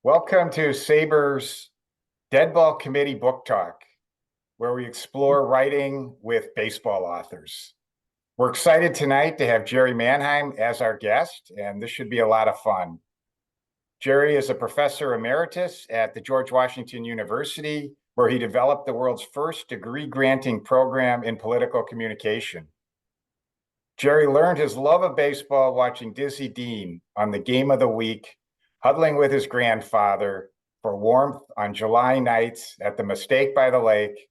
Welcome to SABR's Deadball Committee Book Talk, where we explore writing with baseball authors. We're excited tonight to have Jerry Manheim as our guest, and this should be a lot of fun. Jerry is a professor emeritus at the George Washington University, where he developed the world's first degree-granting program in political communication. Jerry learned his love of baseball watching Dizzy Dean on the Game of the Week, huddling with his grandfather for warmth on July nights at the Mistake by the Lake,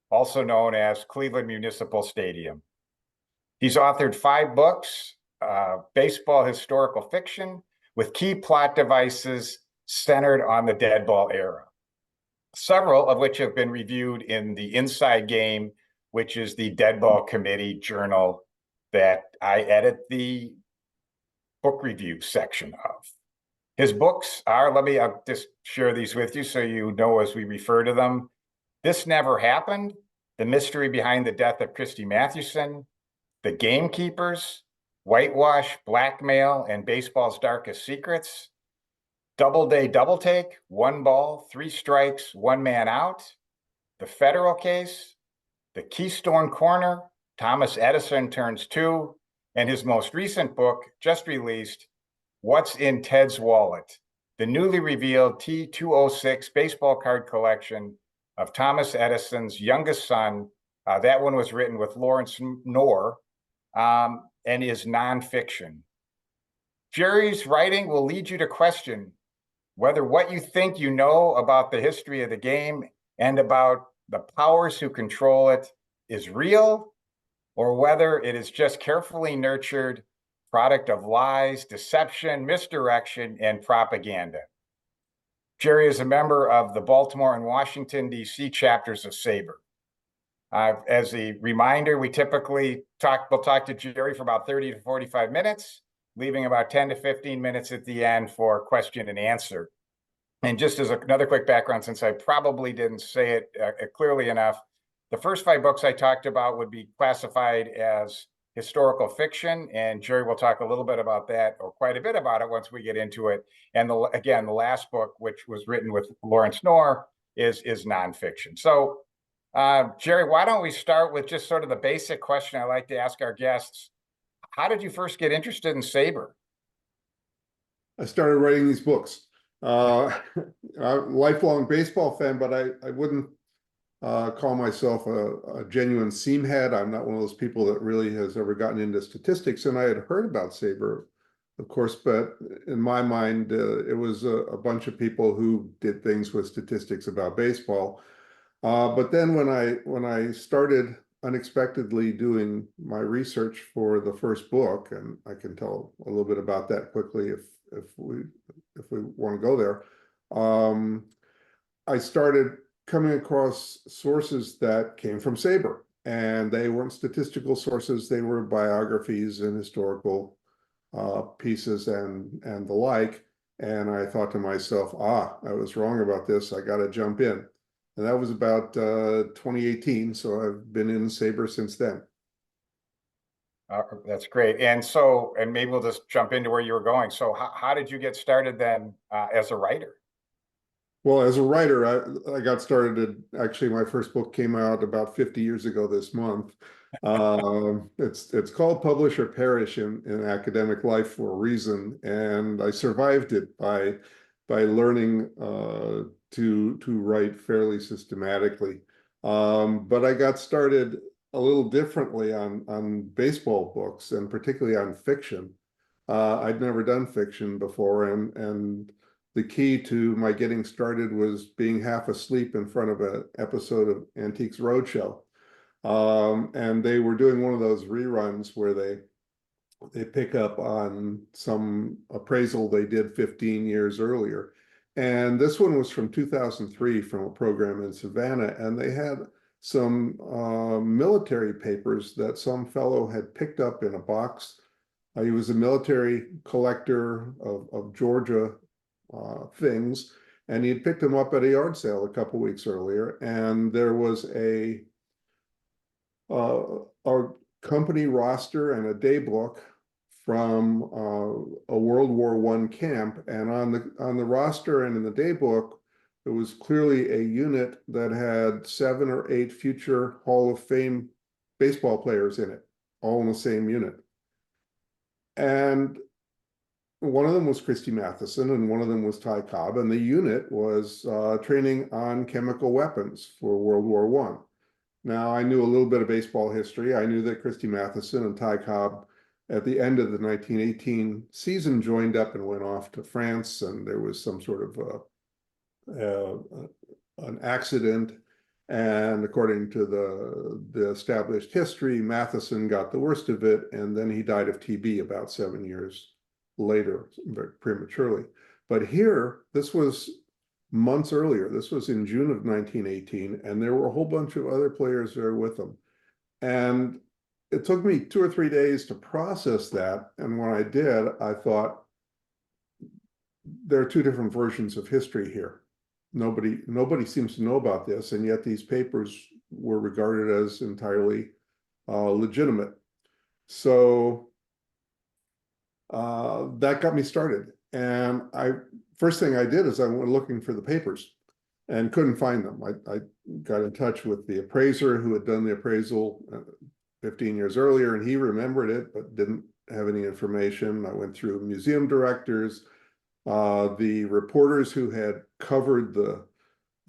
also known as Cleveland Municipal Stadium. He's authored 5 books, baseball historical fiction, with key plot devices centered on the Deadball era, several of which have been reviewed in the Inside Game, which is the Deadball Committee journal that I edit the book review section of. His books are, I'll just share these with you so you know as we refer to them. This Never Happened, The Mystery Behind the Death of Christy Mathewson, The Gamekeepers, Whitewash, Blackmail, and Baseball's Darkest Secrets, Doubleday Double Take, 1 ball, 3 strikes, 1 man out, The Federal Case, The Keystone Corner, Thomas Edison Turns 2, and his most recent book, just released, What's in Ted's Wallet, the newly revealed T206 baseball card collection of Thomas Edison's youngest son. That one was written with Lawrence Knorr and is nonfiction. Jerry's writing will lead you to question whether what you think you know about the history of the game and about the powers who control it is real, or whether it is just carefully nurtured product of lies, deception, misdirection, and propaganda. Jerry is a member of the Baltimore and Washington, D.C. chapters of SABR. As a reminder, we typically we'll talk to Jerry for about 30 to 45 minutes, leaving about 10 to 15 minutes at the end for question and answer. And just as another quick background, since I probably didn't say it clearly enough, the first 5 books I talked about would be classified as historical fiction, and Jerry will talk a little bit about that, or quite a bit about it once we get into it. And again, the last book, which was written with Lawrence Knorr, is nonfiction. So, Jerry, why don't we start with just sort of the basic question I like to ask our guests. How did you first get interested in SABR? I started writing these books. I'm a lifelong baseball fan, but I wouldn't call myself a genuine seam head. I'm not one of those people that really has ever gotten into statistics, and I had heard about SABR, of course, but in my mind, it was a bunch of people who did things with statistics about baseball. But then when I started unexpectedly doing my research for the first book, and I can tell a little bit about that quickly if we want to go there, I started coming across sources that came from SABR, and they weren't statistical sources. They were biographies and historical pieces and the like. And I thought to myself, I was wrong about this. I got to jump in. And that was about 2018. So I've been in SABR since then. That's great. And maybe we'll just jump into where you were going. So how did you get started then as a writer? Well, as a writer, I got started, actually, my first book came out about 50 years ago this month. It's called Publish or Perish in academic life for a reason, and I survived it by learning to write fairly systematically. But I got started a little differently on baseball books, and particularly on fiction. I'd never done fiction before, and the key to my getting started was being half asleep in front of an episode of Antiques Roadshow. And they were doing one of those reruns where they pick up on some appraisal they did 15 years earlier. And this one was from 2003 from a program in Savannah, and they had some military papers that some fellow had picked up in a box. He was a military collector of Georgia things, and he had picked them up at a yard sale a couple weeks earlier, and there was a company roster and a day book from a World War I camp, and on the roster and in the daybook, it was clearly a unit that had 7 or 8 future Hall of Fame baseball players in it, all in the same unit. And one of them was Christy Matheson, and one of them was Ty Cobb, and the unit was training on chemical weapons for World War I. Now, I knew a little bit of baseball history. I knew that Christy Matheson and Ty Cobb, at the end of the 1918 season, joined up and went off to France, and there was some sort of an accident. And according to the established history, Matheson got the worst of it, and then he died of TB about 7 years later, very prematurely. But here, this was months earlier. This was in June of 1918, and there were a whole bunch of other players there with them. And it took me 2 or 3 days to process that. And when I did, I thought, there are 2 different versions of history here. Nobody seems to know about this, and yet these papers were regarded as entirely legitimate. So that got me started. And first thing I did is I went looking for the papers and couldn't find them. I got in touch with the appraiser who had done the appraisal 15 years earlier, and he remembered it, but didn't have any information. I went through museum directors, the reporters who had covered the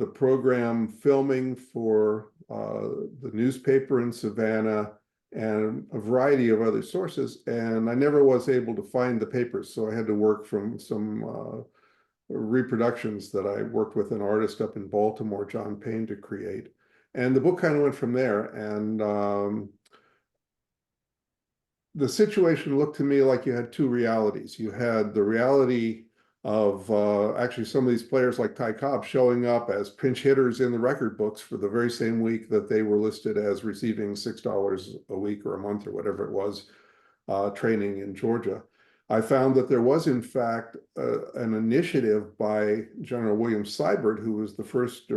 program filming for the newspaper in Savannah, and a variety of other sources, and I never was able to find the papers, so I had to work from some reproductions that I worked with an artist up in Baltimore, John Payne, to create. And the book kind of went from there, and the situation looked to me like you had 2 realities. You had the reality of actually some of these players like Ty Cobb showing up as pinch hitters in the record books for the very same week that they were listed as receiving $6 a week or a month or whatever it was, training in Georgia. I found that there was, in fact, an initiative by General William Seibert, who was the first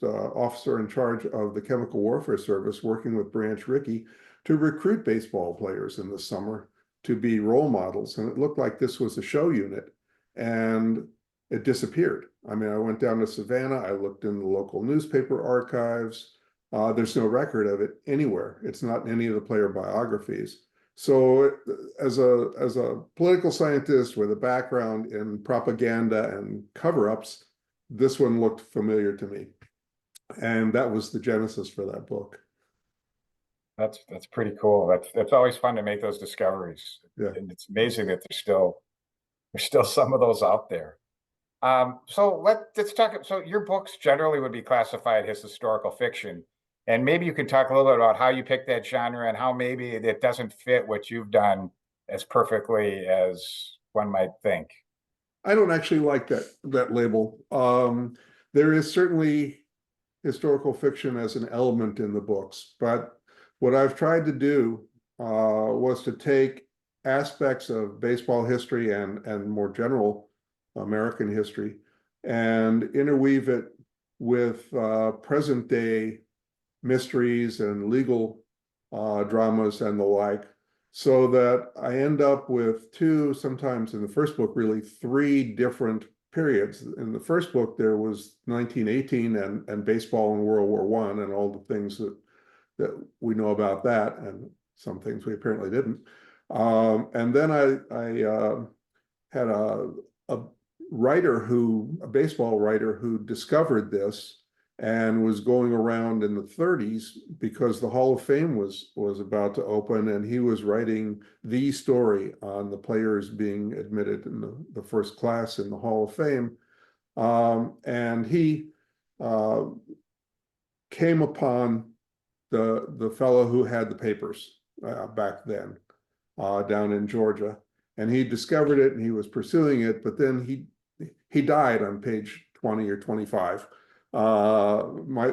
officer in charge of the Chemical Warfare Service, working with Branch Rickey, to recruit baseball players in the summer to be role models. And it looked like this was a show unit. And it disappeared. I mean, I went down to Savannah, I looked in the local newspaper archives. There's no record of it anywhere. It's not in any of the player biographies. So as a political scientist with a background in propaganda and cover-ups, this one looked familiar to me. And that was the genesis for that book. That's pretty cool. That's always fun to make those discoveries. Yeah. And it's amazing that there's still some of those out there. So let's talk. So your books generally would be classified as historical fiction, and maybe you could talk a little bit about how you picked that genre and how maybe it doesn't fit what you've done as perfectly as one might think. I don't actually like that label. There is certainly historical fiction as an element in the books, but what I've tried to do was to take aspects of baseball history and more general American history and interweave it with present day mysteries and legal dramas and the like, so that I end up with 2, sometimes in the first book, really 3 different periods. In the first book, there was 1918 and baseball and World War I and all the things that we know about that, and some things we apparently didn't. And then I had a baseball writer who discovered this and was going around in the 30s because the Hall of Fame was about to open, and he was writing the story on the players being admitted in the first class in the Hall of Fame. And he came upon the fellow who had the papers back then down in Georgia, and he discovered it and he was pursuing it, but then he died on page 20 or 25. My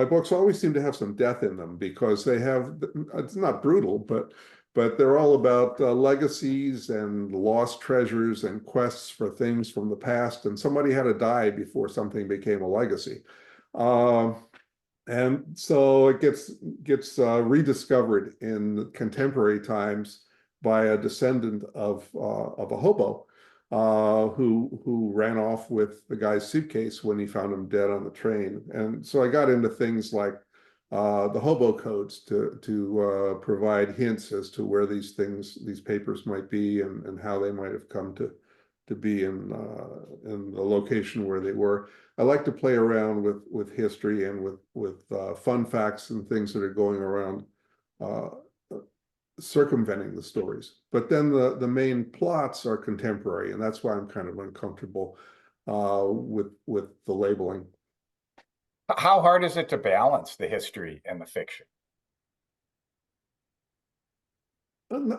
books always seem to have some death in them because they have, it's not brutal, but they're all about legacies and lost treasures and quests for things from the past, and somebody had to die before something became a legacy. And so it gets rediscovered in contemporary times by a descendant of a hobo who ran off with the guy's suitcase when he found him dead on the train. And so I got into things like the hobo codes to provide hints as to where these papers might be and how they might have come to be in the location where they were. I like to play around with history and with fun facts and things that are going around circumventing the stories. But then the main plots are contemporary, and that's why I'm kind of uncomfortable with the labeling. How hard is it to balance the history and the fiction?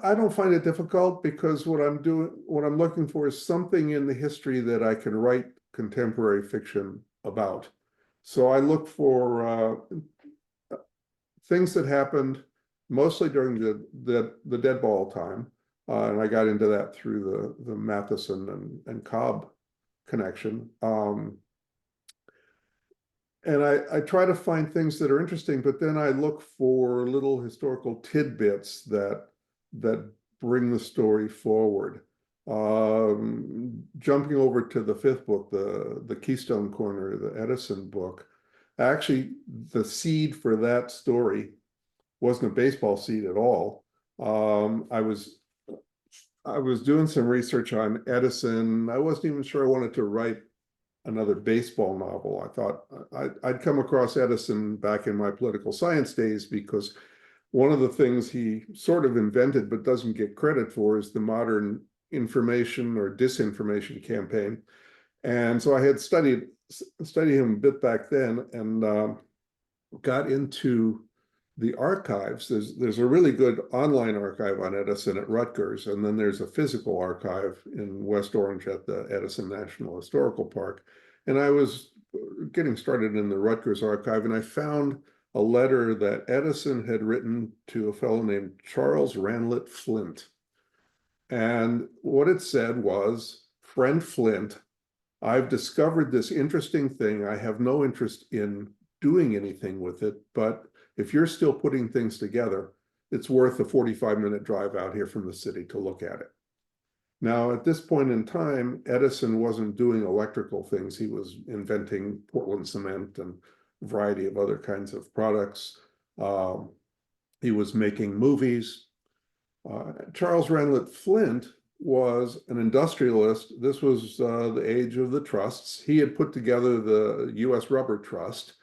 I don't find it difficult because what I'm looking for is something in the history that I can write contemporary fiction about. So I look for things that happened mostly during the Deadball time, and I got into that through the Matheson and Cobb connection. And I try to find things that are interesting, but then I look for little historical tidbits that bring the story forward. Jumping over to the fifth book, the Keystone Corner, the Edison book, actually the seed for that story wasn't a baseball seed at all. I was doing some research on Edison. I wasn't even sure I wanted to write another baseball novel. I thought I'd come across Edison back in my political science days because one of the things he sort of invented but doesn't get credit for is the modern information or disinformation campaign. And so I had studied him a bit back then and got into the archives. There's a really good online archive on Edison at Rutgers, and then there's a physical archive in West Orange at the Edison National Historical Park. And I was getting started in the Rutgers archive, and I found a letter that Edison had written to a fellow named Charles Ranlett Flint. And what it said was, "Friend Flint, I've discovered this interesting thing. I have no interest in doing anything with it, but if you're still putting things together, it's worth a 45-minute drive out here from the city to look at it." Now, at this point in time, Edison wasn't doing electrical things. He was inventing Portland cement and a variety of other kinds of products. He was making movies. Charles Ranlett Flint was an industrialist. This was the age of the trusts. He had put together the U.S. Rubber Trust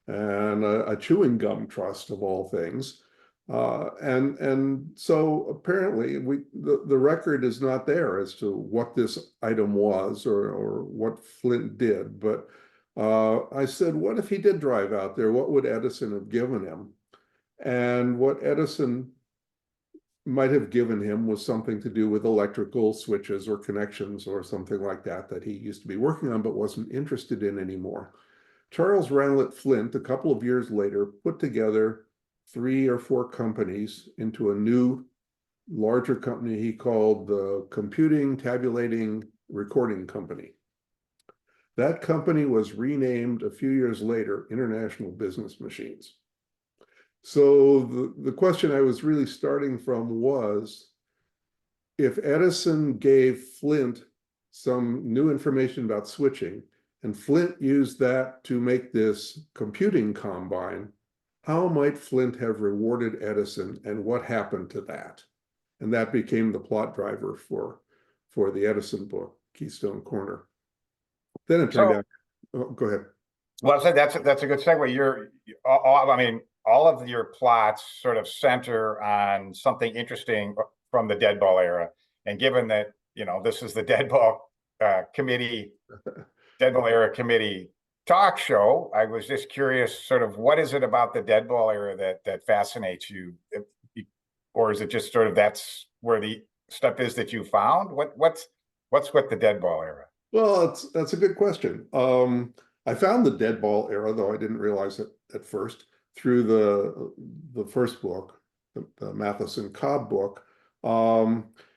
and a chewing gum trust of all things. And so apparently the record is not there as to what this item was or what Flint did. But I said, what if he did drive out there? What would Edison have given him? And what Edison might have given him was something to do with electrical switches or connections or something like that he used to be working on but wasn't interested in anymore. Charles Ranlett Flint, a couple of years later, put together 3 or 4 companies into a new, larger company he called the Computing, Tabulating, Recording Company. That company was renamed a few years later International Business Machines. So the question I was really starting from was, if Edison gave Flint some new information about switching, and Flint used that to make this computing combine, how might Flint have rewarded Edison, and what happened to that? And that became the plot driver for the Edison book, Keystone Corner. Then it turned out, oh, go ahead. Well, that's a good segue. I mean, all of your plots sort of center on something interesting from the Deadball era. And given that, this is the Deadball committee, Deadball era committee talk show, I was just curious, sort of, what is it about the Deadball era that fascinates you? Or is it just sort of that's where the stuff is that you found? What's with the Deadball era? Well, that's a good question. I found the Deadball era, though I didn't realize it at first, through the first book, the Matheson Cobb book.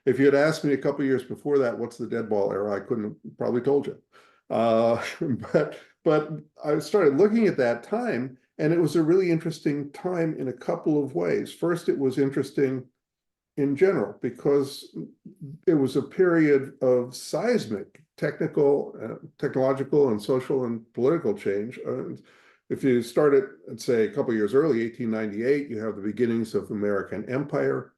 If you had asked me a couple years before that, what's the Deadball era, I couldn't have probably told you. But I started looking at that time, and it was a really interesting time in a couple of ways. First, it was interesting in general, because it was a period of seismic technological and social and political change. If you start it, let's say, a couple of years early, 1898, you have the beginnings of American empire.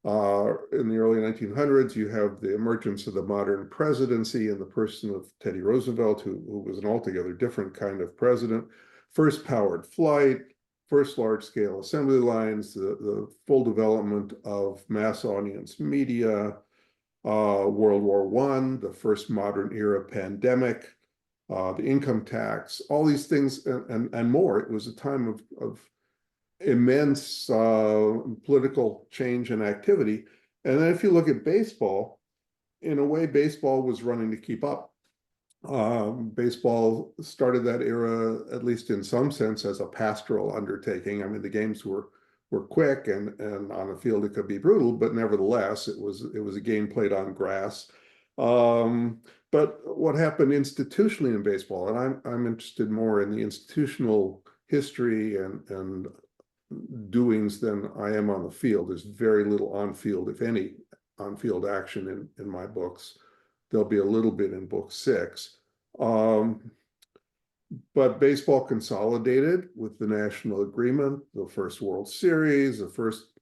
In the early 1900s, you have the emergence of the modern presidency in the person of Teddy Roosevelt, who was an altogether different kind of president. First powered flight, first large-scale assembly lines, the full development of mass audience media, World War I, the first modern era pandemic, the income tax, all these things and more. It was a time of immense political change and activity. And then if you look at baseball, in a way, baseball was running to keep up. Baseball started that era, at least in some sense, as a pastoral undertaking. I mean, the games were quick and on the field it could be brutal, but nevertheless, it was a game played on grass. But what happened institutionally in baseball, and I'm interested more in the institutional history and doings than I am on the field. There's very little on field, if any, on field action in my books. There'll be a little bit in book 6. But baseball consolidated with the national agreement, the first World Series, the first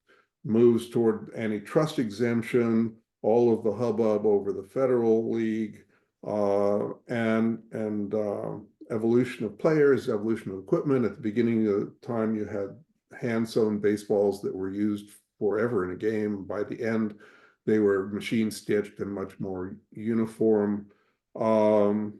moves toward antitrust exemption, all of the hubbub over the Federal League, and evolution of players, evolution of equipment. At the beginning of the time, you had hand-sewn baseballs that were used forever in a game. By the end, they were machine stitched and much more uniform. And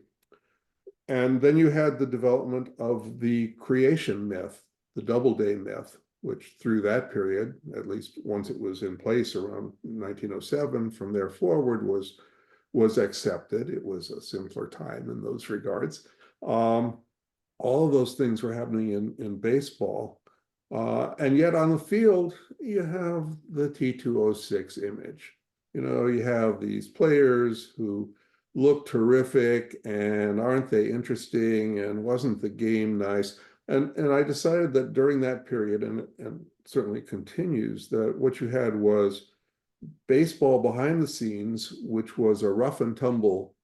then you had the development of the creation myth, the Doubleday myth, which through that period, at least once it was in place around 1907, from there forward was accepted. It was a simpler time in those regards. All of those things were happening in baseball. And yet on the field, you have the T206 image. You know, you have these players who look terrific and aren't they interesting and wasn't the game nice? And I decided that during that period, and certainly continues, that what you had was baseball behind the scenes, which was a rough and tumble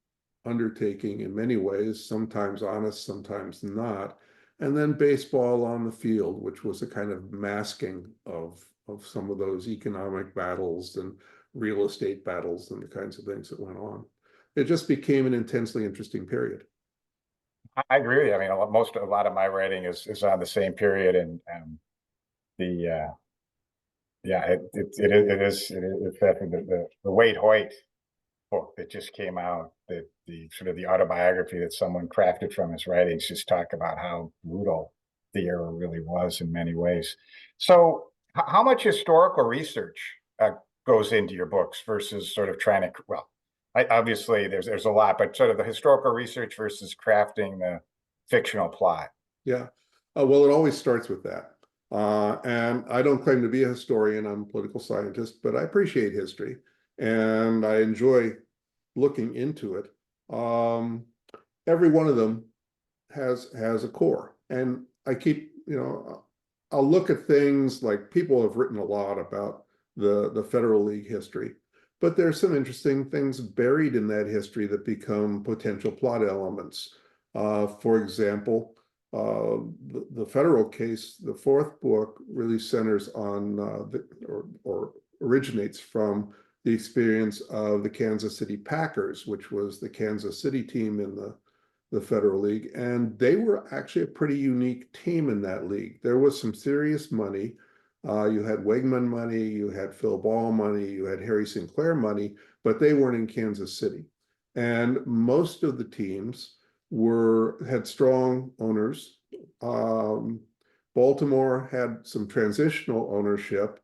undertaking in many ways, sometimes honest, sometimes not. And then baseball on the field, which was a kind of masking of some of those economic battles and real estate battles and the kinds of things that went on. It just became an intensely interesting period. I agree with you. I mean, a lot of my writing is on the same period, and the yeah, it is the Wade Hoyt book that just came out, that the sort of the autobiography that someone crafted from his writings, just talk about how brutal the era really was in many ways. So how much historical research goes into your books versus sort of trying to, well, obviously there's a lot, but sort of the historical research versus crafting the fictional plot? Yeah, well, it always starts with that. And I don't claim to be a historian, I'm a political scientist, but I appreciate history and I enjoy looking into it. Every one of them has a core. And I keep, you know, I'll look at things like people have written a lot about the Federal League history, but there's some interesting things buried in that history that become potential plot elements. For example, the federal case, the 4th book, really centers on or originates from the experience of the Kansas City Packers, which was the Kansas City team in the Federal League. And they were actually a pretty unique team in that league. There was some serious money. You had Wegman money, you had Phil Ball money, you had Harry Sinclair money, but they weren't in Kansas City. And most of the teams had strong owners. Baltimore had some transitional ownership.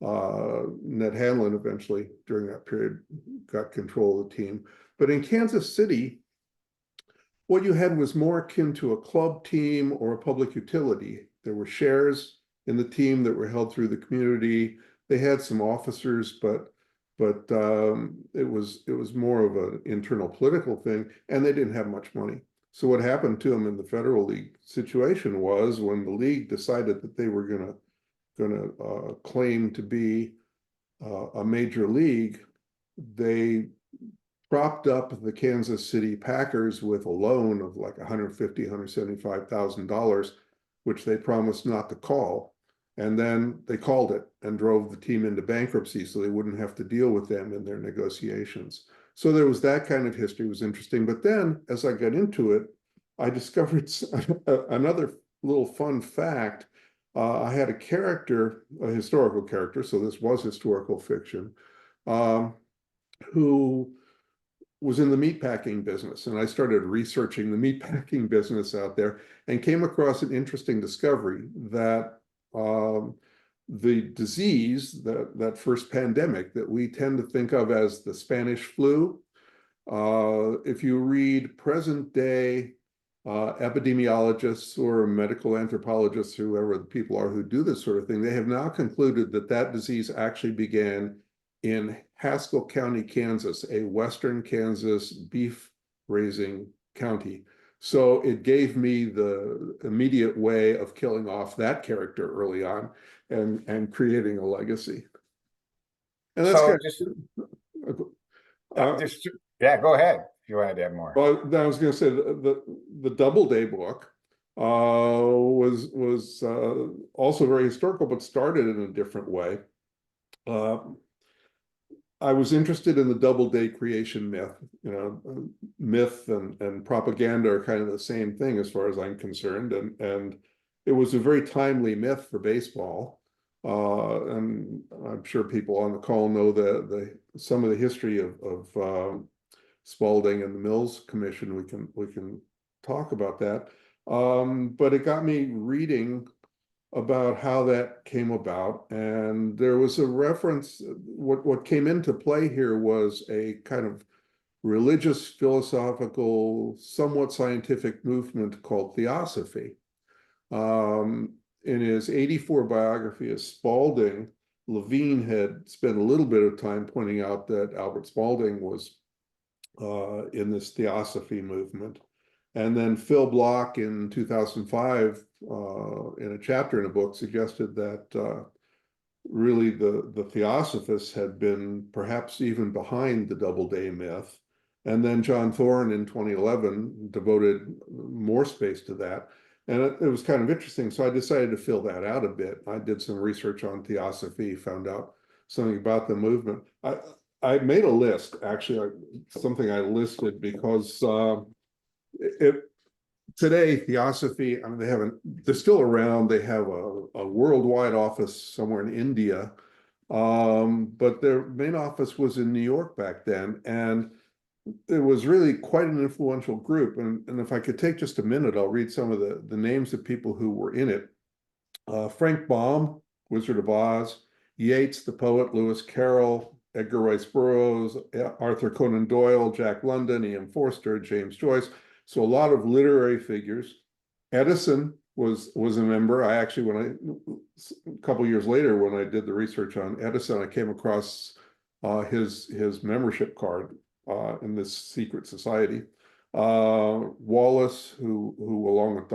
Ned Hanlon eventually, during that period, got control of the team. But in Kansas City, what you had was more akin to a club team or a public utility. There were shares in the team that were held through the community. They had some officers, but it was more of an internal political thing, and they didn't have much money. So what happened to them in the Federal League situation was, when the league decided that they were going to claim to be a major league, they propped up the Kansas City Packers with a loan of like $150,000, $175,000, which they promised not to call. And then they called it and drove the team into bankruptcy so they wouldn't have to deal with them in their negotiations. So there was that kind of history. It was interesting. But then as I got into it, I discovered another little fun fact. I had a character, a historical character, so this was historical fiction, um, who was in the meatpacking business. And I started researching the meatpacking business out there and came across an interesting discovery that the disease, that first pandemic that we tend to think of as the Spanish flu, if you read present day epidemiologists or medical anthropologists, whoever the people are who do this sort of thing, they have now concluded that that disease actually began in Haskell County, Kansas, a western Kansas beef raising county. So it gave me the immediate way of killing off that character early on and creating a legacy. And that's So kind of, yeah, go ahead if you wanted to add more. well, I was going to say the Doubleday book was also very historical, but started in a different way. I was interested in the Doubleday creation myth. You know, myth and propaganda are kind of the same thing as far as I'm concerned, and it was a very timely myth for baseball. And I'm sure people on the call know some of the history of Spalding and the Mills Commission. We can talk about that. But it got me reading about how that came about, and there was a reference. What came into play here was a kind of religious, philosophical, somewhat scientific movement called Theosophy. In his 84 biography of Spalding, Levine had spent a little bit of time pointing out that Albert Spalding was in this Theosophy movement. And then Phil Block in 2005, in a chapter in a book, suggested that really the Theosophists had been perhaps even behind the Doubleday myth. And then John Thorne in 2011 devoted more space to that. And it was kind of interesting. So I decided to fill that out a bit. I did some research on Theosophy, found out something about the movement. I made a list, actually, something I listed because today, Theosophy, I mean, they're still around. They have a worldwide office somewhere in India, but their main office was in New York back then. And it was really quite an influential group. And if I could take just a minute, I'll read some of the names of people who were in it. Frank Baum, Wizard of Oz, Yeats, the poet, Lewis Carroll, Edgar Rice Burroughs, Arthur Conan Doyle, Jack London, E.M. Forster, James Joyce. So a lot of literary figures. Edison was a member. I actually, a couple years later, when I did the research on Edison, I came across his membership card in this secret society. Wallace, who along with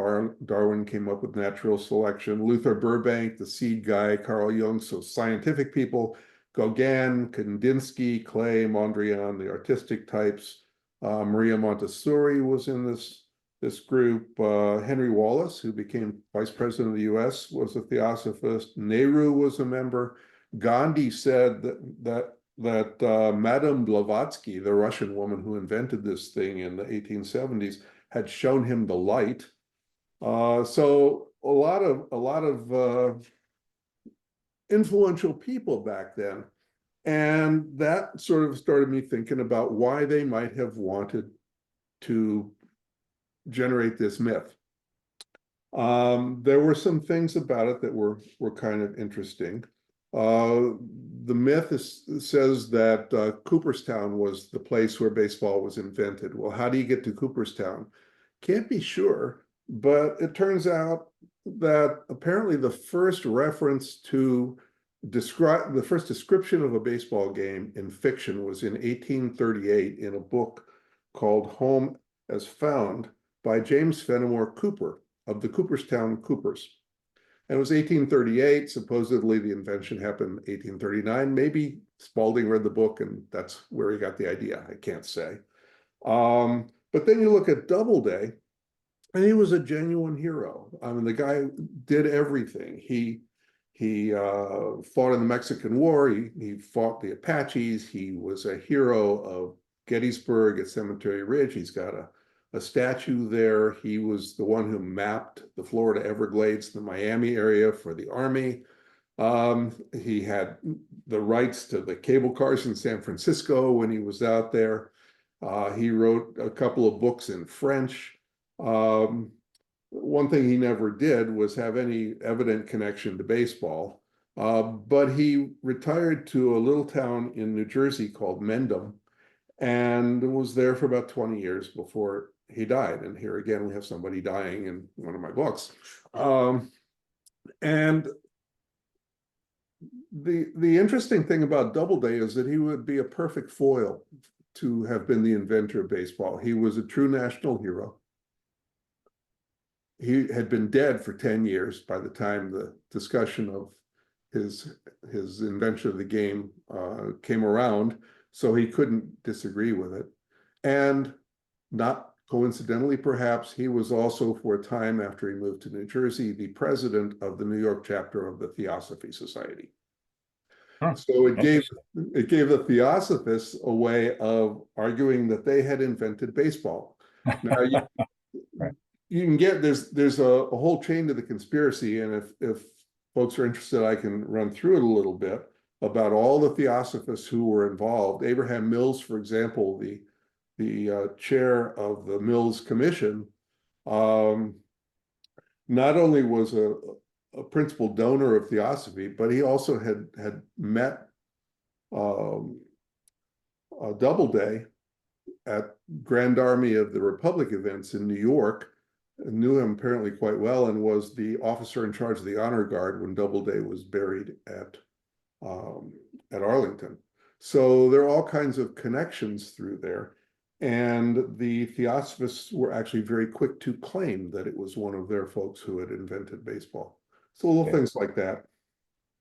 Darwin came up with natural selection. Luther Burbank, the seed guy. Carl Jung, so scientific people. Gauguin, Kandinsky, Klee, Mondrian, the artistic types. Maria Montessori was in this group. Henry Wallace, who became vice president of the US, was a theosophist. Nehru was a member. Gandhi said that Madame Blavatsky, the Russian woman who invented this thing in the 1870s, had shown him the light. So a lot of influential people back then. And that sort of started me thinking about why they might have wanted to generate this myth. There were some things about it that were kind of interesting. The myth says that Cooperstown was the place where baseball was invented. Well, how do you get to Cooperstown? Can't be sure, but it turns out that apparently the first reference to the first description of a baseball game in fiction was in 1838 in a book called Home as Found by James Fenimore Cooper of the Cooperstown Coopers. And it was 1838. Supposedly the invention happened in 1839. Maybe Spalding read the book and that's where he got the idea. I can't say. But then you look at Doubleday, and he was a genuine hero. I mean, the guy did everything. He fought in the Mexican War. He fought the Apaches. He was a hero of Gettysburg at Cemetery Ridge. He's got a statue there. He was the one who mapped the Florida Everglades, the Miami area for the Army. He had the rights to the cable cars in San Francisco when he was out there. He wrote a couple of books in French. One thing he never did was have any evident connection to baseball, but he retired to a little town in New Jersey called Mendham and was there for about 20 years before he died. And here again, we have somebody dying in one of my books. And the interesting thing about Doubleday is that he would be a perfect foil to have been the inventor of baseball. He was a true national hero. He had been dead for 10 years by the time the discussion of his invention of the game came around, so he couldn't disagree with it. And not coincidentally, perhaps, he was also, for a time after he moved to New Jersey, the president of the New York chapter of the Theosophy Society. So it gave the Theosophists a way of arguing that they had invented baseball. Now, you can get, there's a whole chain to the conspiracy, and if folks are interested, I can run through it a little bit about all the Theosophists who were involved. Abraham Mills, for example, the chair of the Mills Commission, not only was a principal donor of Theosophy, but he also had met Doubleday at Grand Army of the Republic events in New York, knew him apparently quite well, and was the officer in charge of the honor guard when Doubleday was buried at Arlington. So there are all kinds of connections through there. And the Theosophists were actually very quick to claim that it was one of their folks who had invented baseball. So little things like that.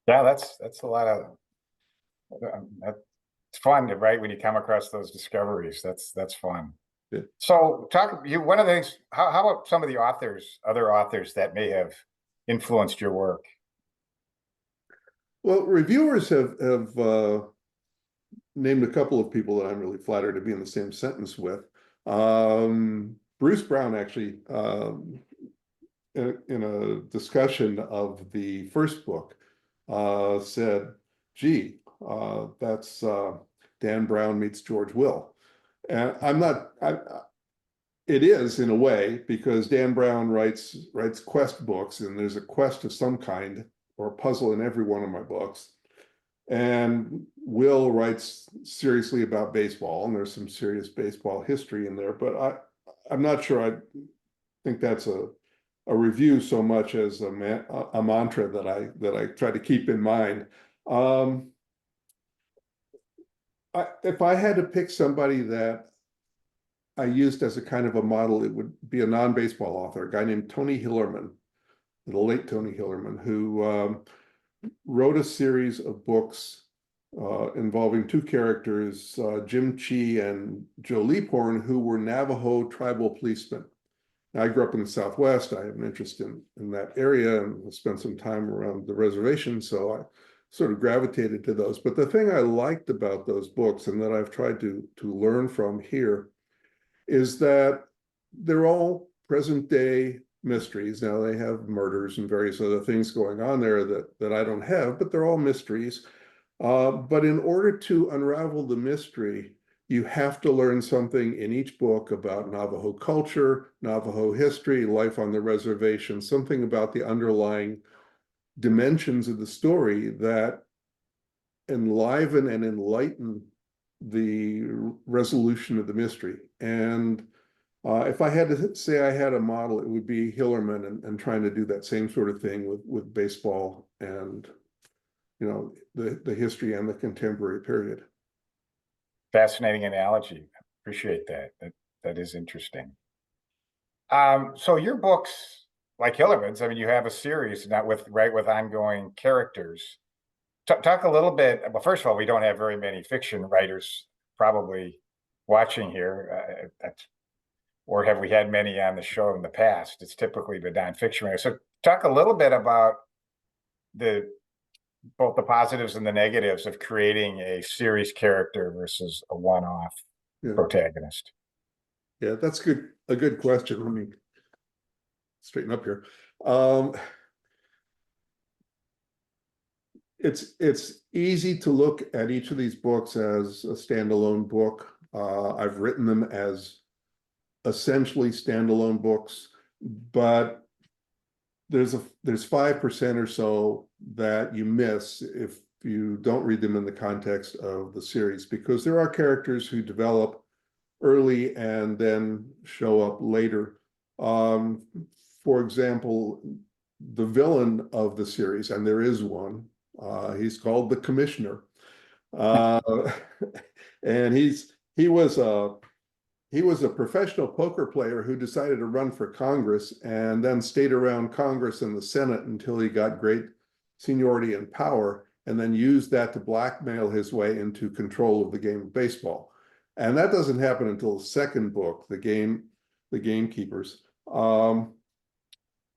Yeah, that's a lot of, it's fun, right? When you come across those discoveries, that's fun. Yeah. So one of the things, how about some of the other authors that may have influenced your work? Well, reviewers have named a couple of people that I'm really flattered to be in the same sentence with. Bruce Brown actually, in a discussion of the first book, said, gee, that's Dan Brown meets George Will. And it is in a way, because Dan Brown writes quest books, and there's a quest of some kind or a puzzle in every one of my books. And Will writes seriously about baseball, and there's some serious baseball history in there, but I'm not sure I think that's a review so much as a mantra that I try to keep in mind. If I had to pick somebody that I used as a kind of a model, it would be a non-baseball author, a guy named Tony Hillerman, the late Tony Hillerman, who wrote a series of books involving two characters, Jim Chee and Joe Leaphorn, who were Navajo tribal policemen. I grew up in the Southwest. I have an interest in that area and spent some time around the reservation, so I sort of gravitated to those. But the thing I liked about those books, and that I've tried to learn from here, is that they're all present day mysteries. Now they have murders and various other things going on there that I don't have, but they're all mysteries. But in order to unravel the mystery, you have to learn something in each book about Navajo culture, Navajo history, life on the reservation, something about the underlying dimensions of the story that enliven and enlighten the resolution of the mystery. And if I had to say I had a model, it would be Hillerman and trying to do that same sort of thing with baseball and, you know, the history and the contemporary period. Fascinating analogy. Appreciate that. That is interesting. So your books, like Hillerman's, I mean, you have a series, not with with ongoing characters. Talk a little bit. Well, first of all, we don't have very many fiction writers probably watching here. Or have we had many on the show in the past? It's typically the nonfiction writer. So talk a little bit about the both the positives and the negatives of creating a series character versus a one-off Yeah, protagonist. yeah, that's good. A good question. Let me straighten up here. Um, it's easy to look at each of these books as a standalone book. I've written them as essentially standalone books, but there's 5% or so that you miss if you don't read them in the context of the series, because there are characters who develop early and then show up later. For example, the villain of the series, and there is one, he's called the Commissioner. Uh, and he was a professional poker player who decided to run for Congress and then stayed around Congress and the Senate until he got great seniority and power, and then used that to blackmail his way into control of the game of baseball. And that doesn't happen until the second book, the Gamekeepers.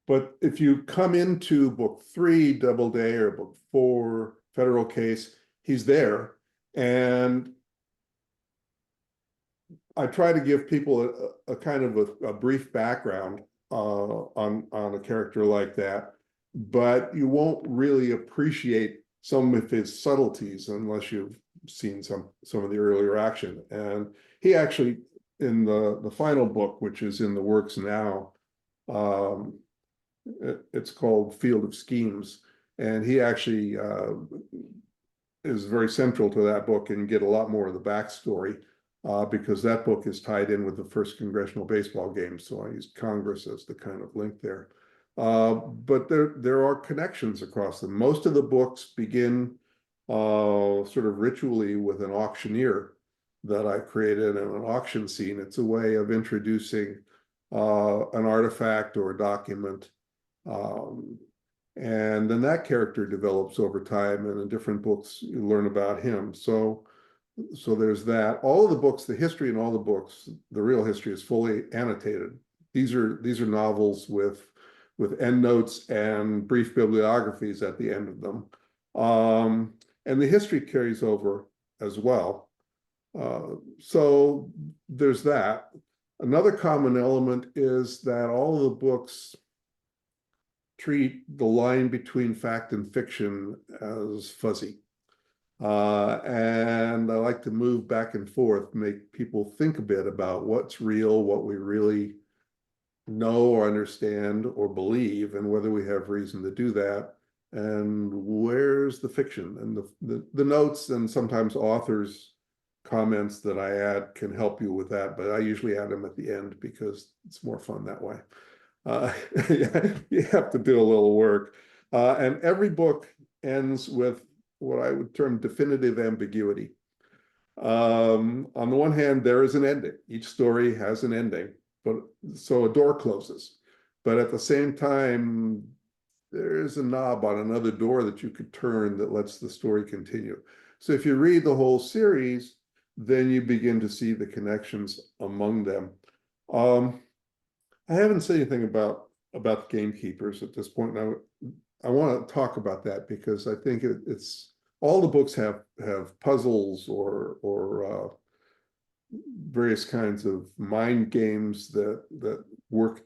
But if you come into book 3, Doubleday, or book 4, Federal Case, he's there. And I try to give people a kind of a brief background on a character like that, but you won't really appreciate some of his subtleties unless you've seen some of the earlier action. And he actually, in the final book, which is in the works now, it's called Field of Schemes, and he actually is very central to that book and get a lot more of the backstory. Because that book is tied in with the first congressional baseball game. So I used Congress as the kind of link there. But there are connections across them. Most of the books begin sort of ritually with an auctioneer that I created and an auction scene. It's a way of introducing an artifact or a document. And then that character develops over time, and in different books you learn about him. So there's that. All of the books, the history in all the books, the real history is fully annotated. These are novels with endnotes and brief bibliographies at the end of them. And the history carries over as well. So there's that. Another common element is that all of the books treat the line between fact and fiction as fuzzy. And I like to move back and forth, make people think a bit about what's real, what we really know or understand or believe, and whether we have reason to do that, and where's the fiction. And the notes and sometimes authors' comments that I add can help you with that, but I usually add them at the end because it's more fun that way. You have to do a little work. And every book ends with what I would term definitive ambiguity. On the one hand, there is an ending. Each story has an ending, but so a door closes. But at the same time, there's a knob on another door that you could turn that lets the story continue. So if you read the whole series, then you begin to see the connections among them. I haven't said anything about the Gamekeepers at this point. Now, I want to talk about that because I think it's all the books have puzzles or various kinds of mind games that work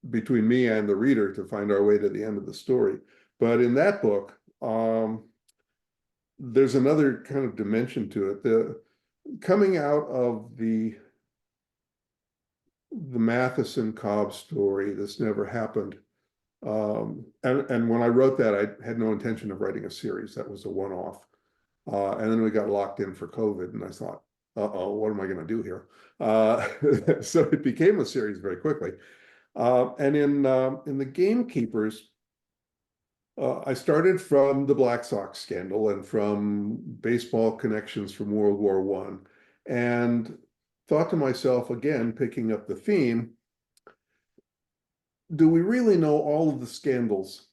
between me and the reader to find our way to the end of the story. But in that book, there's another kind of dimension to it. The coming out of the Matheson Cobb story, This Never Happened. And when I wrote that, I had no intention of writing a series. That was a one-off. And then we got locked in for COVID, and I thought, uh-oh, what am I going to do here? So it became a series very quickly. And in the Gamekeepers, I started from the Black Sox scandal and from baseball connections from World War I, and thought to myself, again, picking up the theme, do we really know all of the scandals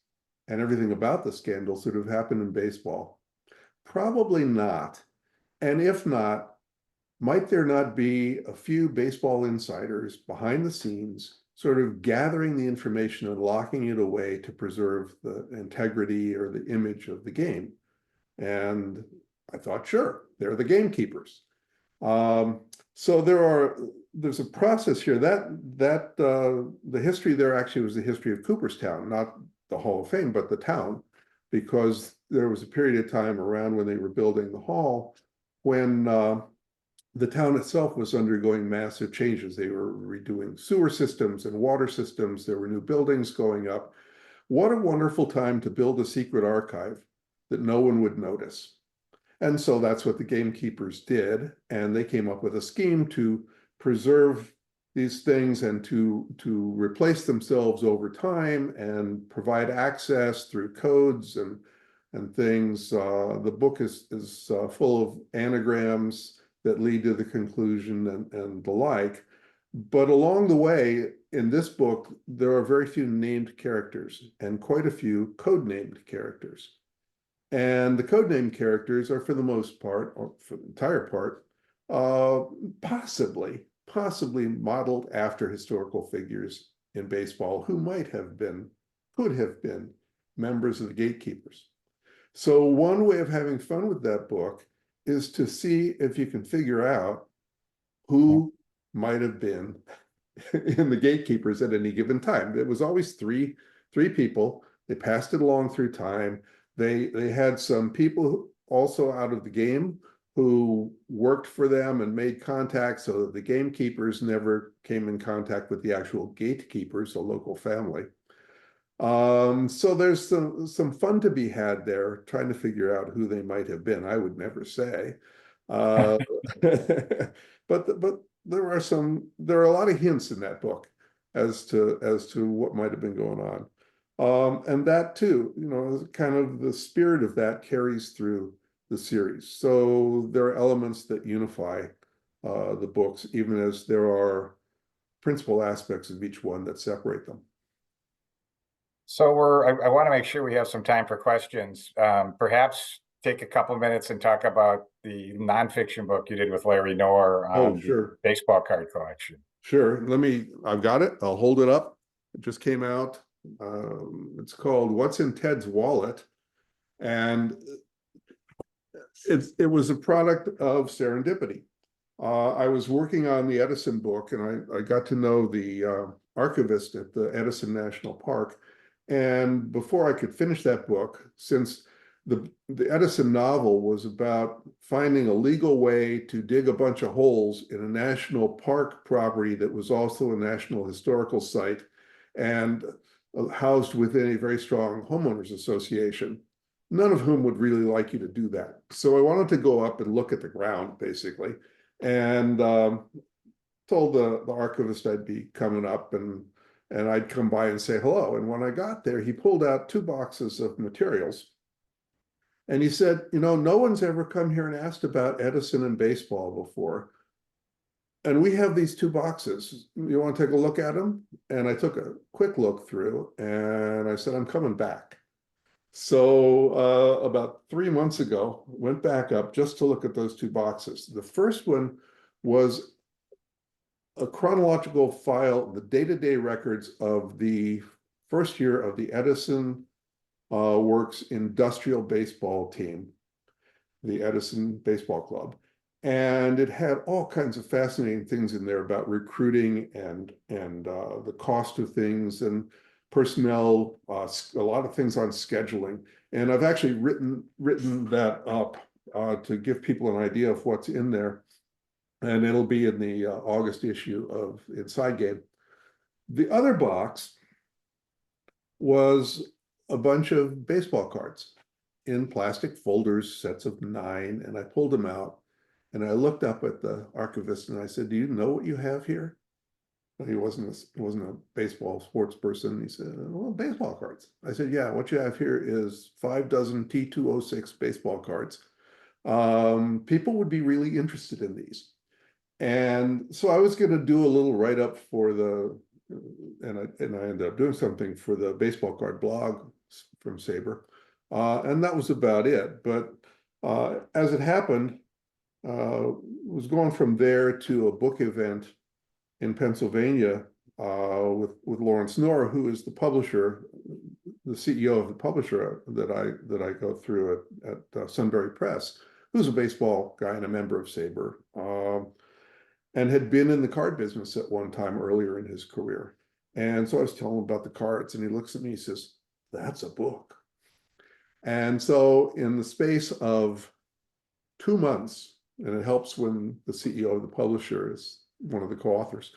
and everything about the scandals that have happened in baseball? Probably not. And if not, might there not be a few baseball insiders behind the scenes, sort of gathering the information and locking it away to preserve the integrity or the image of the game? And I thought, sure, they're the gamekeepers. Um, so there's a process here that the history there actually was the history of Cooperstown, not the Hall of Fame, but the town, because there was a period of time around when they were building the hall when the town itself was undergoing massive changes. They were redoing sewer systems and water systems. There were new buildings going up. What a wonderful time to build a secret archive that no one would notice. And so that's what the gamekeepers did. And they came up with a scheme to preserve these things and to replace themselves over time and provide access through codes and things. The book is full of anagrams that lead to the conclusion and the like. But along the way, in this book, there are very few named characters and quite a few code-named characters. And the codename characters are, for the most part, or for the entire part, possibly modeled after historical figures in baseball who could have been members of the gatekeepers. So one way of having fun with that book is to see if you can figure out who might have been in the gatekeepers at any given time. It was always three people. They passed it along through time. They had some people also out of the game who worked for them and made contact so that the gamekeepers never came in contact with the actual gatekeepers, a local family. So there's some fun to be had there, trying to figure out who they might have been. I would never say. But there are a lot of hints in that book as to what might have been going on. And that too, kind of the spirit of that carries through the series. So there are elements that unify the books, even as there are principal aspects of each one that separate them. So I want to make sure we have some time for questions. Perhaps take a couple minutes and talk about the nonfiction book you did with Larry Knorr on sure. the baseball card collection. Sure. I've got it. I'll hold it up. It just came out. It's called What's in Ted's Wallet. And it was a product of serendipity. I was working on the Edison book, and I got to know the archivist at the Edison National Park. And before I could finish that book, since the Edison novel was about finding a legal way to dig a bunch of holes in a national park property that was also a national historical site and housed within a very strong homeowners association, none of whom would really like you to do that. So I wanted to go up and look at the ground, basically, and told the archivist I'd be coming up and I'd come by and say hello. And when I got there, he pulled out 2 boxes of materials. And he said, no one's ever come here and asked about Edison and baseball before. And we have these 2 boxes. You want to take a look at them? And I took a quick look through and I said, I'm coming back. So about 3 months ago, went back up just to look at those 2 boxes. The first one was a chronological file, the day-to-day records of the first year of the Edison Works industrial baseball team, the Edison Baseball Club. And it had all kinds of fascinating things in there about recruiting and the cost of things and personnel, a lot of things on scheduling. And I've actually written that up to give people an idea of what's in there. And it'll be in the August issue of Inside Game. The other box was a bunch of baseball cards in plastic folders, sets of 9, and I pulled them out and I looked up at the archivist and I said, do you know what you have here? And he wasn't a baseball sports person. He said, well, baseball cards. I said, yeah, what you have here is 5 dozen T206 baseball cards. People would be really interested in these. And so I was going to do a little write-up for the and I ended up doing something for the baseball card blog from SABR. And that was about it. But as it happened, was going from there to a book event in Pennsylvania with Lawrence Knorr, who is the publisher, the CEO of the publisher that I go through at Sunbury Press, who's a baseball guy and a member of SABR, and had been in the card business at one time earlier in his career. And so I was telling him about the cards, and he looks at me, he says, "That's a book." And so in the space of 2 months, and it helps when the CEO of the publisher is one of the co-authors,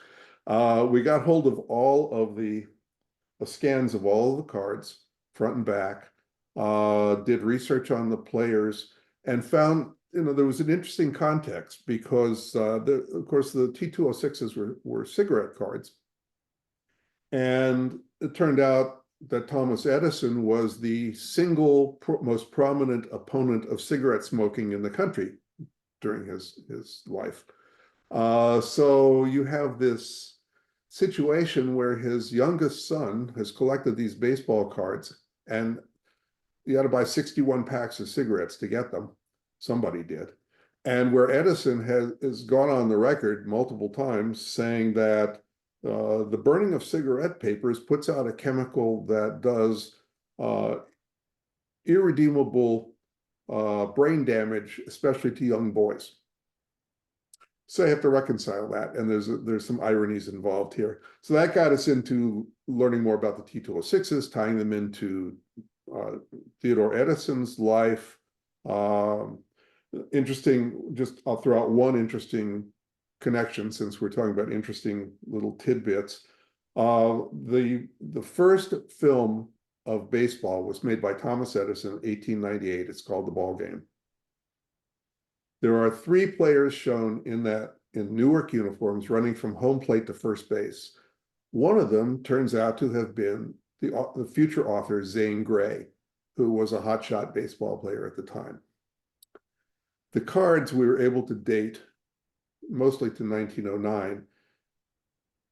we got hold of all of the scans of all of the cards, front and back, did research on the players, and found, there was an interesting context because, of course, the T206s were cigarette cards. And it turned out that Thomas Edison was the single most prominent opponent of cigarette smoking in the country during his life. So you have this situation where his youngest son has collected these baseball cards, and you had to buy 61 packs of cigarettes to get them. Somebody did. And where Edison has gone on the record multiple times saying that the burning of cigarette papers puts out a chemical that does irredeemable brain damage, especially to young boys. So I have to reconcile that, and there's some ironies involved here. So that got us into learning more about the T206s, tying them into Theodore Edison's life. Interesting, I'll throw out one interesting connection since we're talking about interesting little tidbits. The first film of baseball was made by Thomas Edison in 1898. It's called The Ball Game. There are 3 players shown in Newark uniforms running from home plate to first base. One of them turns out to have been the future author Zane Grey, who was a hotshot baseball player at the time. The cards we were able to date mostly to 1909.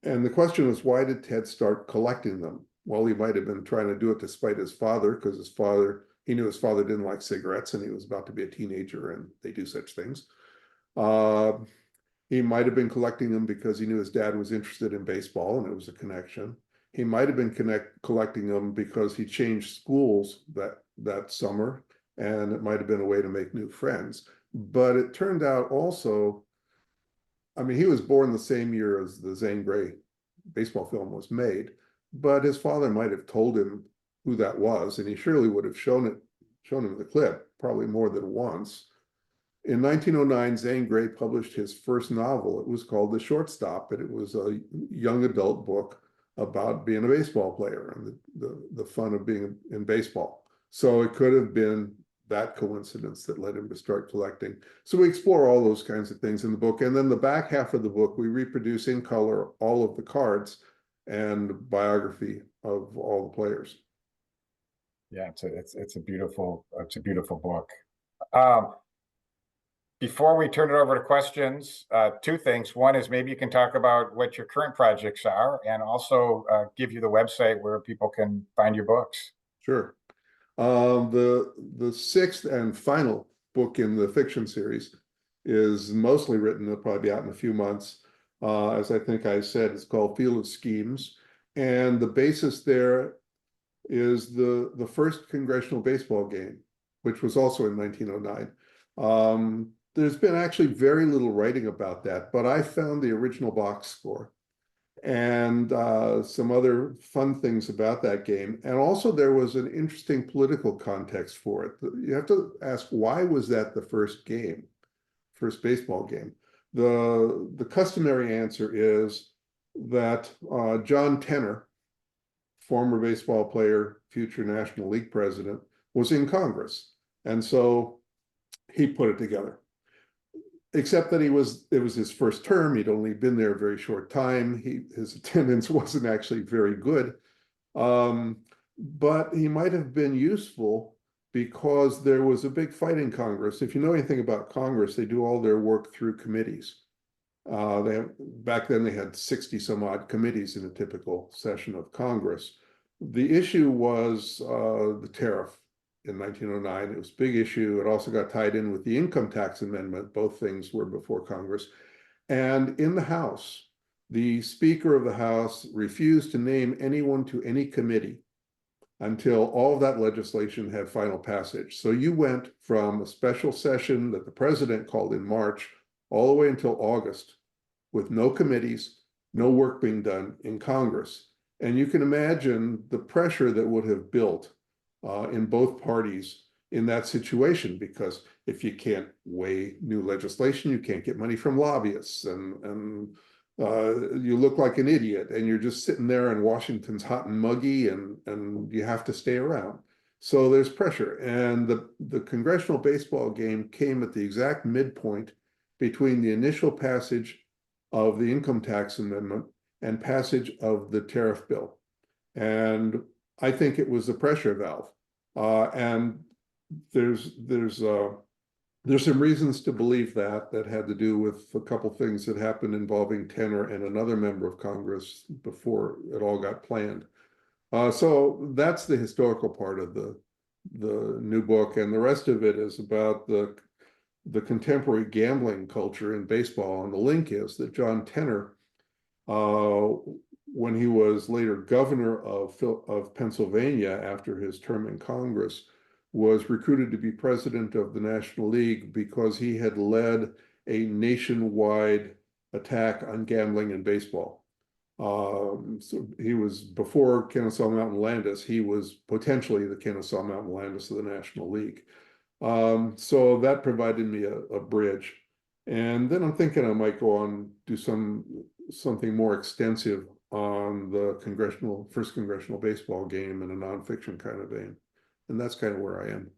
And the question was, why did Ted start collecting them? Well, he might have been trying to do it to spite his father, because he knew his father didn't like cigarettes, and he was about to be a teenager, and they do such things. He might have been collecting them because he knew his dad was interested in baseball, and it was a connection. He might have been collecting them because he changed schools that summer, and it might have been a way to make new friends. But it turned out also, I mean, he was born the same year as the Zane Grey baseball film was made, but his father might have told him who that was, and he surely would have shown him the clip, probably more than once. In 1909, Zane Grey published his first novel. It was called The Shortstop, and it was a young adult book about being a baseball player and the fun of being in baseball. So it could have been that coincidence that led him to start collecting. So we explore all those kinds of things in the book. And then the back half of the book, we reproduce in color all of the cards and biography of all the players. Yeah, it's a beautiful book. Before we turn it over to questions, 2 things. One is maybe you can talk about what your current projects are, and also give you the website where people can find your books. Sure. The 6th and final book in the fiction series is mostly written. It'll probably be out in a few months. As I think I said, it's called Field of Schemes. And the basis there is the first congressional baseball game, which was also in 1909. There's been actually very little writing about that, but I found the original box score and some other fun things about that game. And also there was an interesting political context for it. You have to ask, why was that the first baseball game? The customary answer is that John Tenner, former baseball player, future National League president, was in Congress. And so he put it together. Except that it was his first term. He'd only been there a very short time. His attendance wasn't actually very good. But he might have been useful because there was a big fight in Congress. If you know anything about Congress, they do all their work through committees. Back then they had 60 some odd committees in a typical session of Congress. The issue was the tariff in 1909. It was a big issue. It also got tied in with the income tax amendment. Both things were before Congress. And in the House, the Speaker of the House refused to name anyone to any committee until all of that legislation had final passage. So you went from a special session that the president called in March all the way until August with no committees, no work being done in Congress. And you can imagine the pressure that would have built in both parties in that situation, because if you can't weigh new legislation, you can't get money from lobbyists, and you look like an idiot, and you're just sitting there, and Washington's hot and muggy, and you have to stay around. So there's pressure, and the congressional baseball game came at the exact midpoint between the initial passage of the income tax amendment and passage of the tariff bill. And I think it was the pressure valve. And there's some reasons to believe that had to do with a couple things that happened involving Tenor and another member of Congress before it all got planned. So that's the historical part of the new book, and the rest of it is about the contemporary gambling culture in baseball. And the link is that John Tenor, when he was later governor of Pennsylvania after his term in Congress, was recruited to be president of the National League because he had led a nationwide attack on gambling in baseball. So he was, before Kennesaw Mountain Landis, he was potentially the Kennesaw Mountain Landis of the National League. So that provided me a bridge. And then I'm thinking I might go on do something more extensive on the first congressional baseball game in a nonfiction kind of vein. And that's kind of where I am.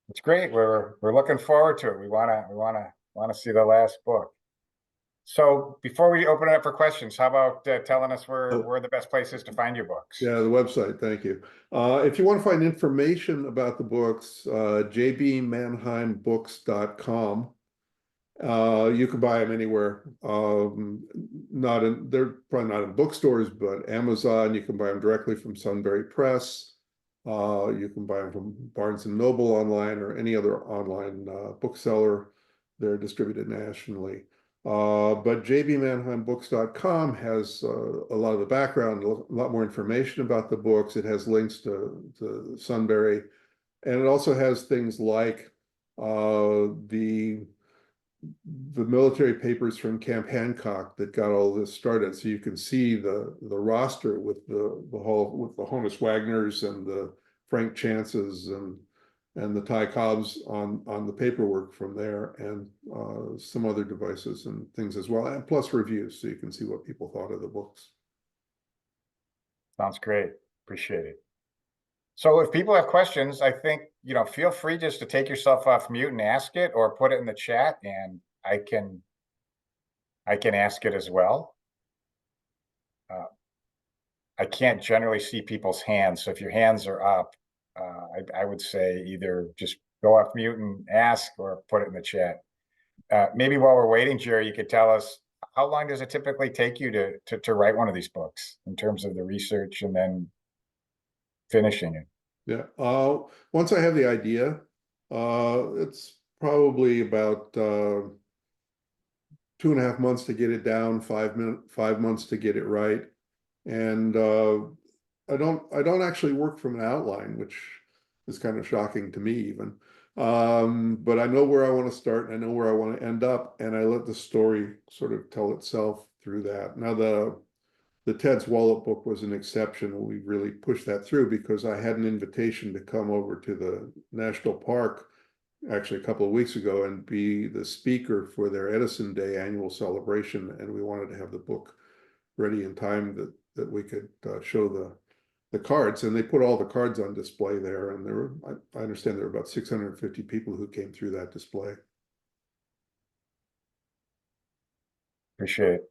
It's great. We're looking forward to it. We wanna see the last book. So before we open it up for questions, how about telling us where the best places to find your books? Yeah, the website. Thank you. If you want to find information about the books, jbmanheimbooks.com. You can buy them anywhere. They're probably not in bookstores, but Amazon. You can buy them directly from Sunbury Press. You can buy them from Barnes and Noble online or any other online bookseller. They're distributed nationally. But jbmanheimbooks.com has a lot of the background, a lot more information about the books. It has links to Sunbury, and it also has things like the military papers from Camp Hancock that got all this started. So you can see the roster with the Honus Wagners and the Frank Chances and the Ty Cobbs on the paperwork from there, and some other devices and things as well, and plus reviews, so you can see what people thought of the books. Sounds great. Appreciate it. So if people have questions, I think, feel free just to take yourself off mute and ask it, or put it in the chat, and I can ask it as well. I can't generally see people's hands, so if your hands are up, I would say either just go off mute and ask, or put it in the chat. Maybe while we're waiting, Jerry, you could tell us, how long does it typically take you to write one of these books in terms of the research and then finishing it? Yeah. Once I have the idea, it's probably about 2.5 months to get it down, 5 months to get it right. And I don't actually work from an outline, which is kind of shocking to me even. But I know where I want to start, and I know where I want to end up, and I let the story sort of tell itself through that. Now the Ted's Wallet book was an exception. We really pushed that through because I had an invitation to come over to the National Park actually a couple of weeks ago and be the speaker for their Edison Day annual celebration, and we wanted to have the book ready in time that we could show the cards, and they put all the cards on display there, and I understand there were about 650 people who came through that display. Appreciate it.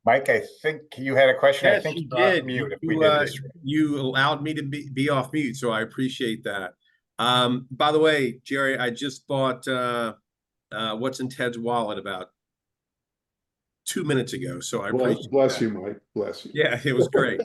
Mike, I think you had a question. Yes, I think you you're off did. mute if we did this. You allowed me to be off mute, so I appreciate that. By the way, Jerry, I just bought What's in Ted's Wallet about 2 minutes ago. So I appreciate Bless that. you, Mike. Bless you. Yeah, it was great.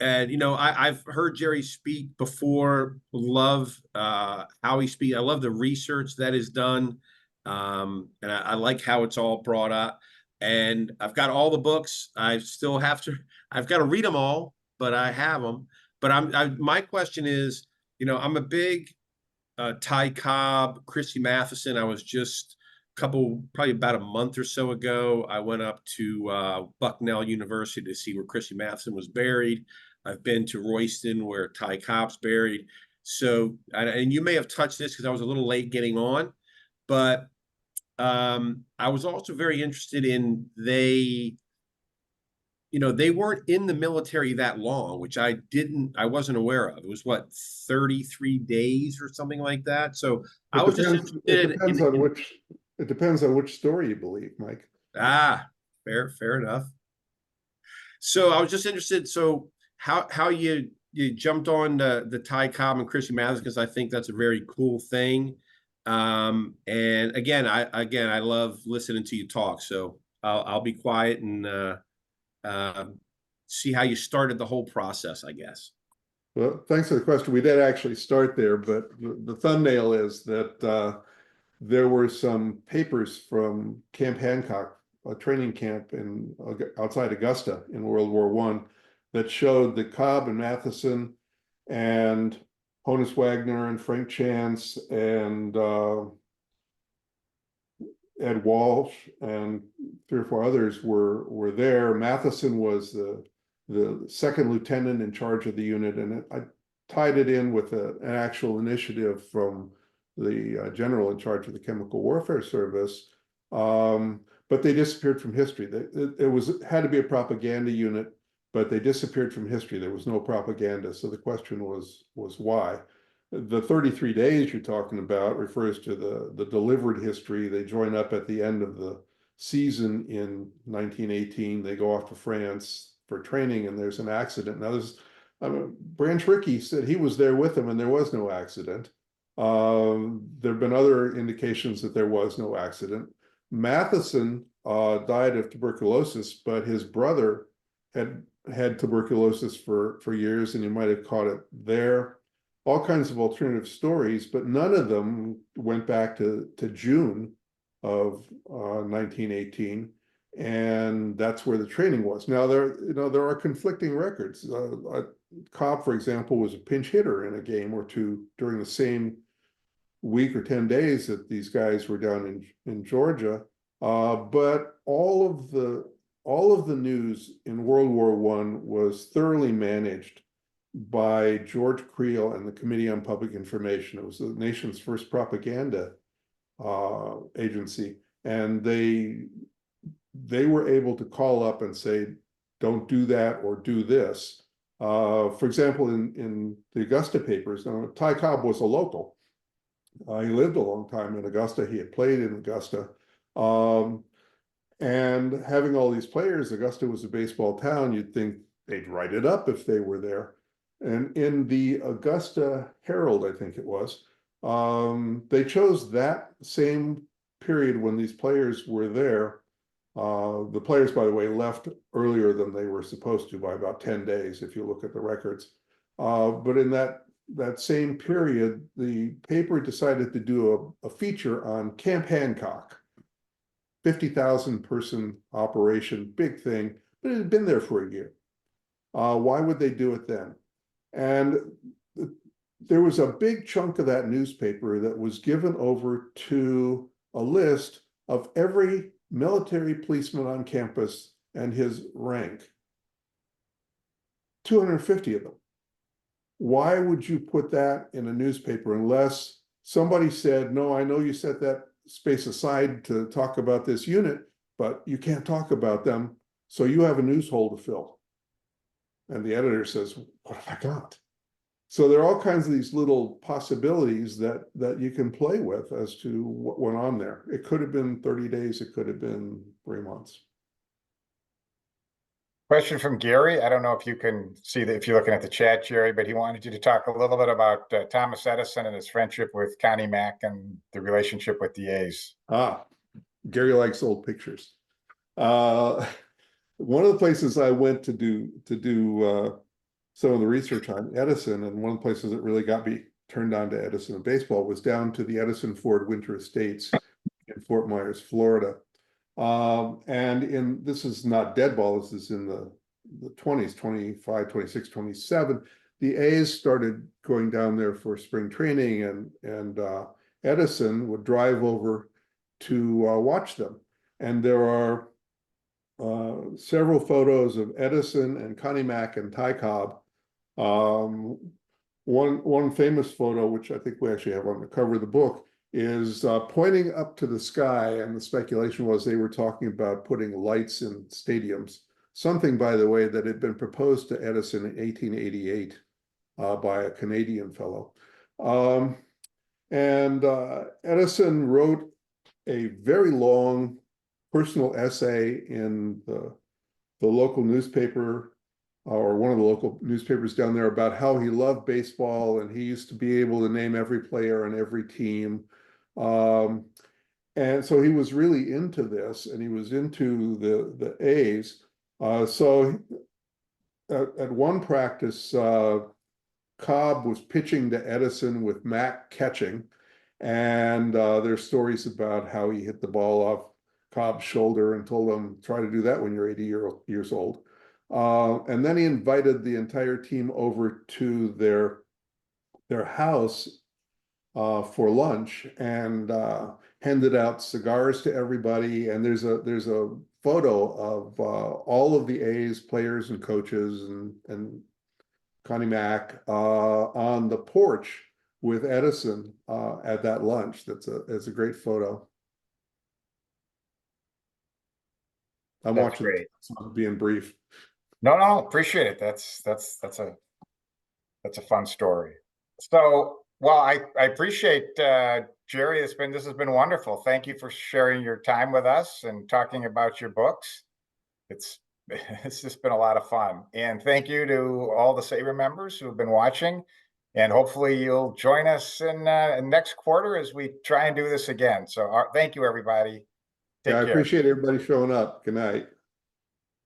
And I've heard Jerry speak before. Love how he speaks. I love the research that is done, and I like how it's all brought up. And I've got all the books. I still have to. I've got to read them all, but I have them. But my question is, I'm a big Ty Cobb, Christy Matheson. I was just probably about a month or so ago, I went up to Bucknell University to see where Christy Matheson was buried. I've been to Royston where Ty Cobb's buried. So, and you may have touched this because I was a little late getting on, but I was also very interested in they weren't in the military that long, which I wasn't aware of. It was what, 33 days or something like that. So I was just interested It depends on which story you believe, Mike. Fair enough. So I was just interested. So how you jumped on the Ty Cobb and Christy Mathers, because I think that's a very cool thing. And again, I love listening to you talk. So I'll be quiet and see how you started the whole process, I guess. Well, thanks for the question. We did actually start there, but the thumbnail is that there were some papers from Camp Hancock, a training camp outside Augusta in World War I, that showed that Cobb and Matheson and Honus Wagner and Frank Chance and Ed Walsh and 3 or 4 others were there. Matheson was the second lieutenant in charge of the unit, and I tied it in with an actual initiative from the general in charge of the Chemical Warfare Service, but they disappeared from history. It had to be a propaganda unit, but they disappeared from history. There was no propaganda, so the question was why. The 33 days you're talking about refers to the delivered history. They join up at the end of the season in 1918. They go off to France for training, and there's an accident. Now, Branch Rickey said he was there with them, and there was no accident. There have been other indications that there was no accident. Matheson died of tuberculosis, but his brother had tuberculosis for years, and he might have caught it there. All kinds of alternative stories, but none of them went back to June of 1918, and that's where the training was. Now there are conflicting records. Cobb, for example, was a pinch hitter in a game or two during the same week or 10 days that these guys were down in Georgia. But all of the news in World War I was thoroughly managed by George Creel and the Committee on Public Information. It was the nation's first propaganda agency, and they were able to call up and say, don't do that or do this. For example, in the Augusta papers, now Ty Cobb was a local. He lived a long time in Augusta. He had played in Augusta. And having all these players, Augusta was a baseball town. You'd think they'd write it up if they were there. And in the Augusta Herald, I think it was, they chose that same period when these players were there. The players, by the way, left earlier than they were supposed to by about 10 days, if you look at the records. But in that same period, the paper decided to do a feature on Camp Hancock, 50,000 person operation, big thing, but it had been there for a year. Why would they do it then? And there was a big chunk of that newspaper that was given over to a list of every military policeman on campus and his rank. 250 of them. Why would you put that in a newspaper unless somebody said, no, I know you set that space aside to talk about this unit, but you can't talk about them, so you have a news hole to fill. And the editor says, what have I got? So there are all kinds of these little possibilities that you can play with as to what went on there. It could have been 30 days, it could have been 3 months. Question from Gary. I don't know if you can see that if you're looking at the chat, Jerry, but he wanted you to talk a little bit about Thomas Edison and his friendship with Connie Mack and the relationship with the A's. Gary likes old pictures. One of the places I went to do some of the research on Edison, and one of the places that really got me turned on to Edison and baseball was down to the Edison Ford Winter Estates in Fort Myers, Florida. And this is not Deadball, this is in the 20s, 25, 26, 27. The A's started going down there for spring training, and Edison would drive over to watch them. And there are several photos of Edison and Connie Mack and Ty Cobb. One famous photo, which I think we actually have on the cover of the book, is pointing up to the sky, and the speculation was they were talking about putting lights in stadiums. Something, by the way, that had been proposed to Edison in 1888 by a Canadian fellow. Edison wrote a very long personal essay in the local newspaper, or one of the local newspapers down there, about how he loved baseball, and he used to be able to name every player on every team. And so he was really into this, and he was into the A's. So at one practice, Cobb was pitching to Edison with Mack catching, and there's stories about how he hit the ball off Cobb's shoulder and told him, try to do that when you're 80 years old. And then he invited the entire team over to their house for lunch, and handed out cigars to everybody. And there's a photo of all of the A's players and coaches and Connie Mack on the porch with Edison at that lunch. That's a great photo. I'm That's watching great. so I'm being brief. No, appreciate it. That's a fun story. So, well, I appreciate Jerry. This has been wonderful. Thank you for sharing your time with us and talking about your books. It's just been a lot of fun. And thank you to all the SABR members who have been watching. And hopefully you'll join us in next quarter as we try and do this again. So thank you, everybody. Take care. I appreciate everybody showing up. Good night.